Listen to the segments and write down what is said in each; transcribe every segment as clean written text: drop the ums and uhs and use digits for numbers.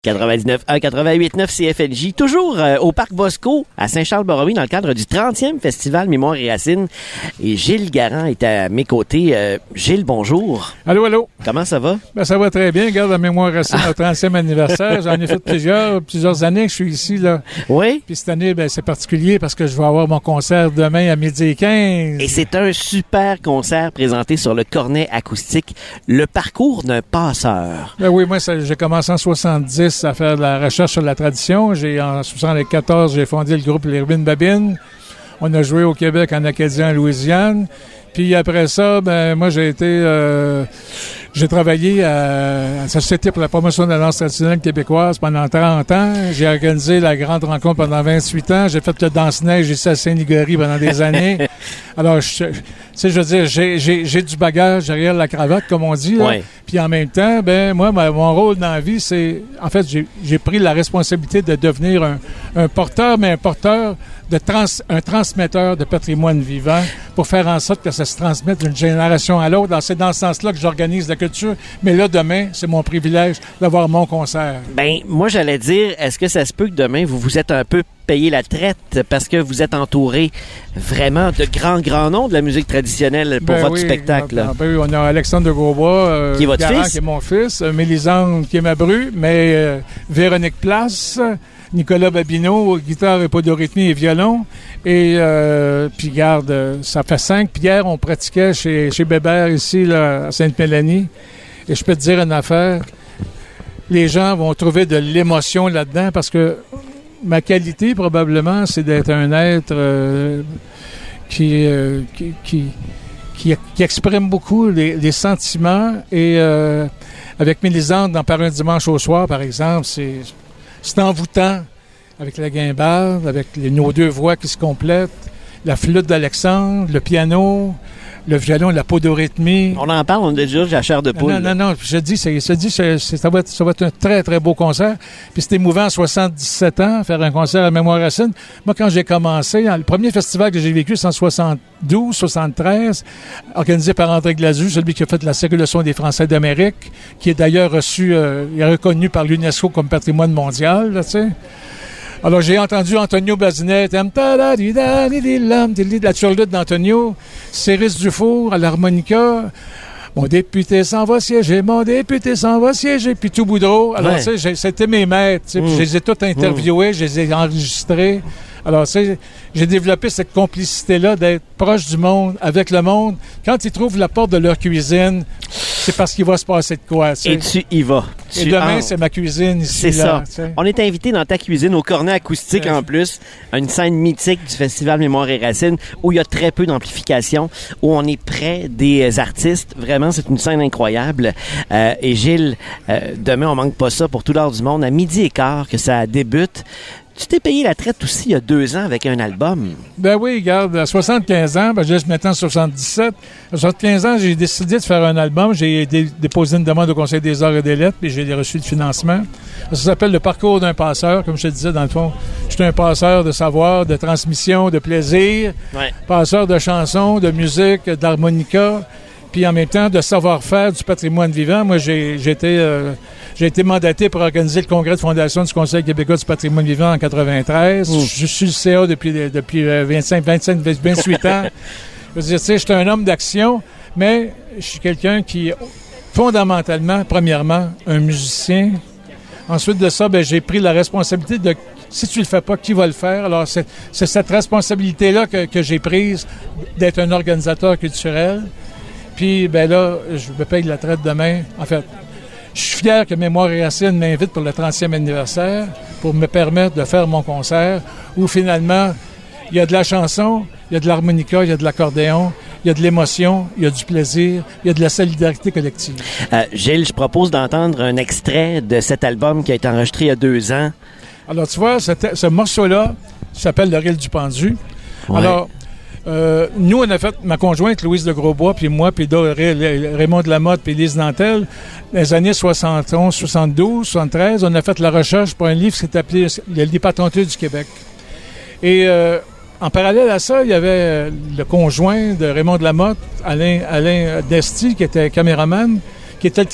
99.1, 88.9 CFLJ, toujours au Parc Bosco à Saint-Charles-Borromée dans le cadre du 30e Festival Mémoire et Racines. Et Gilles Garand est à mes côtés. Gilles, bonjour. Allô, allô. Comment ça va? Ben, ça va très bien. Regarde la Mémoire et Racines, notre 30e anniversaire. J'en ai fait plusieurs années que je suis ici, là. Oui? Puis cette année, ben, c'est particulier parce que je vais avoir mon concert demain à 12h15. Et c'est un super concert présenté sur le cornet acoustique, le parcours d'un passeur. Ben oui, moi, j'ai commencé en 70 à faire de la recherche sur la tradition. En 74, j'ai fondé le groupe Les Ruines Babines. On a joué au Québec, en Acadie, en Louisiane. Puis après ça, ben moi, j'ai travaillé à la Société pour la promotion de la danse traditionnelle québécoise pendant 30 ans. J'ai organisé la grande rencontre pendant 28 ans. J'ai fait le danse-neige ici à Saint-Nigory pendant des années. Alors, je veux dire, j'ai du bagage derrière la cravate, comme on dit. Là. Ouais. Puis en même temps, ben moi, mon rôle dans la vie, c'est... En fait, j'ai pris la responsabilité de devenir un porteur, mais un transmetteur de patrimoine vivant pour faire en sorte que ça se transmette d'une génération à l'autre. C'est dans ce sens-là que j'organise la culture. Mais là, demain, c'est mon privilège d'avoir mon concert. Ben, moi, j'allais dire, est-ce que ça se peut que demain, vous vous êtes un peu payé la traite parce que vous êtes entouré vraiment de grands noms de la musique traditionnelle pour votre spectacle? Là. Ben oui, on a Alexandre de Grosbois, qui est votre Garand, fils? Qui est mon fils, Mélisande, qui est ma bru, mais Véronique Place, Nicolas Babineau, guitare et podorythmie et violon. Et puis garde, ça fait 5. Puis hier, on pratiquait chez Bébert ici, là, à Sainte-Mélanie. Et je peux te dire une affaire, les gens vont trouver de l'émotion là-dedans parce que ma qualité, probablement, c'est d'être un être qui exprime beaucoup les sentiments. Et avec Mélisande, dans Par un dimanche au soir, par exemple, c'est envoûtant, avec la guimbarde, avec nos deux voix qui se complètent, la flûte d'Alexandre, le piano, le violon, la podorythmie. On en parle, on est déjà la chair de poule. Non, je dis, ça va être un très, très beau concert. Puis c'est émouvant à 77 ans, faire un concert à Mémoire et Racines. Moi, quand j'ai commencé, le premier festival que j'ai vécu, c'est en 72, 73, organisé par André Gladu, celui qui a fait la circulation des Français d'Amérique, qui est d'ailleurs reconnu par l'UNESCO comme patrimoine mondial, là, tu sais. Alors, j'ai entendu Antonio Bazinet, la turlute d'Antonio, Céris Dufour à l'harmonica, mon député s'en va siéger, puis tout Boudreau. Alors, tu sais, c'était mes maîtres, tu sais, je les ai tous interviewés, je les ai enregistrés. Alors, tu sais, j'ai développé cette complicité-là d'être proche du monde, avec le monde. Quand ils trouvent la porte de leur cuisine, c'est parce qu'il va se passer de quoi, tu sais. Et tu y vas. Et demain, c'est ma cuisine ici. C'est là, ça. On est invité dans ta cuisine, au cornet acoustique en plus, à une scène mythique du Festival Mémoire et Racines, où il y a très peu d'amplification, où on est près des artistes. Vraiment, c'est une scène incroyable. Et Gilles, demain, on manque pas ça pour tout l'heure du monde. À 12h15 que ça débute. Tu t'es payé la traite aussi il y a 2 ans avec un album. Ben oui, regarde, à 75 ans, je laisse maintenant 77. À 75 ans, j'ai décidé de faire un album. J'ai déposé une demande au Conseil des arts et des lettres, puis j'ai reçu le financement. Ça s'appelle Le parcours d'un passeur. Comme je te disais, dans le fond, je suis un passeur de savoir, de transmission, de plaisir, passeur de chansons, de musique, d'harmonica, puis en même temps de savoir-faire du patrimoine vivant. Moi, j'ai été mandaté pour organiser le congrès de fondation du Conseil québécois du patrimoine vivant en 93. Je suis le CA depuis 28 ans. Je veux dire, tu sais, je suis un homme d'action, mais je suis quelqu'un qui est fondamentalement, premièrement, un musicien. Ensuite de ça, j'ai pris la responsabilité de, si tu le fais pas, qui va le faire? Alors, c'est cette responsabilité-là que j'ai prise d'être un organisateur culturel. Puis, là, je me paye la traite demain. En fait, je suis fier que Mémoire et Racines m'invite pour le 30e anniversaire pour me permettre de faire mon concert où finalement, il y a de la chanson, il y a de l'harmonica, il y a de l'accordéon, il y a de l'émotion, il y a du plaisir, il y a de la solidarité collective. Gilles, je propose d'entendre un extrait de cet album qui a été enregistré il y a 2 ans. Alors, tu vois, ce morceau-là s'appelle Le Ril du pendu. Ouais. Alors, nous, on a fait, ma conjointe Louise de Grosbois, puis moi, puis Raymond de Lamotte, puis Lise Nantel, dans les années 71, 72, 73, on a fait la recherche pour un livre qui s'est appelé Les Patenteux du Québec. Et en parallèle à ça, il y avait le conjoint de Raymond de Lamotte, Alain Desti, qui était caméraman, qui était le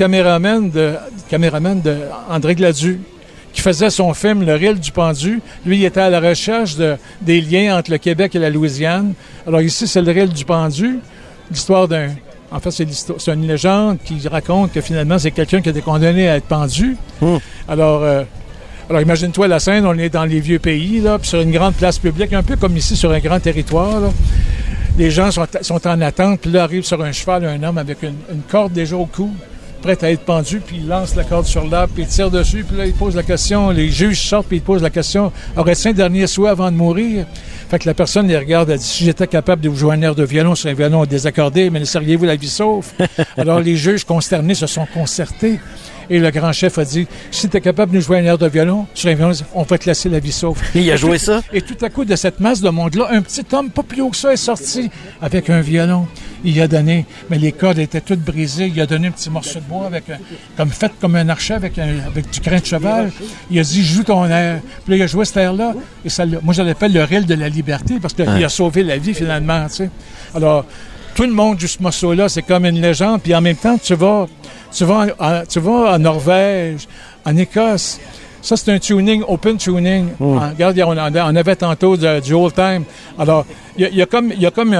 caméraman de André Gladu, qui faisait son film Le Ril du Pendu. Lui, il était à la recherche des liens entre le Québec et la Louisiane. Alors ici, c'est Le Ril du Pendu, l'histoire d'un... En fait, c'est une légende qui raconte que finalement, c'est quelqu'un qui a été condamné à être pendu. Alors, imagine-toi la scène, on est dans les vieux pays, là, puis sur une grande place publique, un peu comme ici, sur un grand territoire, là. Les gens sont en attente, puis là, arrive sur un cheval un homme avec une corde déjà au cou, prêt à être pendu, puis il lance la corde sur l'arbre, puis il tire dessus, puis là, il pose la question, les juges sortent, puis ils posent la question, aurais-tu un dernier souhait avant de mourir? Fait que la personne les regarde, elle dit, si j'étais capable de vous jouer un air de violon sur un violon désaccordé, mais laisseriez-vous la vie sauve? Alors les juges consternés se sont concertés. Et le grand chef a dit, si tu es capable de nous jouer un air de violon sur un violon, on va te laisser la vie sauve. Et il a joué ça? Et tout à coup, de cette masse de monde-là, un petit homme, pas plus haut que ça, est sorti avec un violon. Il a donné, mais les cordes étaient toutes brisées. Il a donné un petit morceau de bois fait comme un archet avec du crin de cheval. Il a dit, joue ton air. Puis là, il a joué cet air-là. Et moi, je l'appelle le ril de la liberté parce qu'il a sauvé la vie, finalement, tu sais. Alors, tout le monde joue ce morceau-là. C'est comme une légende. Puis en même temps, tu vas en Norvège, en Écosse. Ça, c'est un tuning, open tuning. Regarde, on avait tantôt du old time. Alors, il y a comme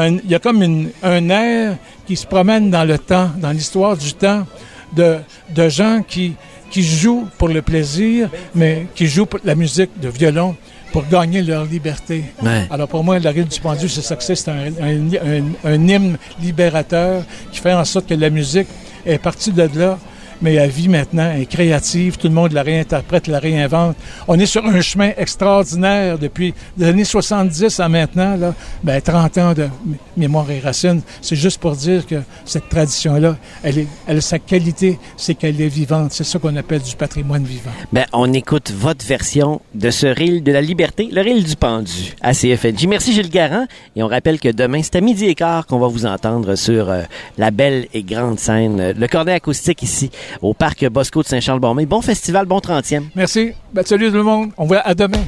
un air qui se promène dans le temps, dans l'histoire du temps, de gens qui jouent pour le plaisir, mais qui jouent pour la musique de violon pour gagner leur liberté. Ouais. Alors, pour moi, Le Ril du Pendu, c'est ça que c'est un hymne libérateur qui fait en sorte que la musique est partie de là, mais la vie maintenant est créative, tout le monde la réinterprète, la réinvente. On est sur un chemin extraordinaire depuis les années 70 à maintenant, là, 30 ans de mémoire et racines. C'est juste pour dire que cette tradition-là, elle a sa qualité, c'est qu'elle est vivante. C'est ça qu'on appelle du patrimoine vivant. On écoute votre version de ce Ril de la liberté, le Ril du Pendu à CFNJ. Merci Gilles Garand. Et on rappelle que demain, c'est à 12h15 qu'on va vous entendre sur la belle et grande scène, le cornet acoustique ici, au parc Bosco de Saint-Charles-Borromée. Bon festival, bon 30e. Merci. Salut tout le monde. On va à demain.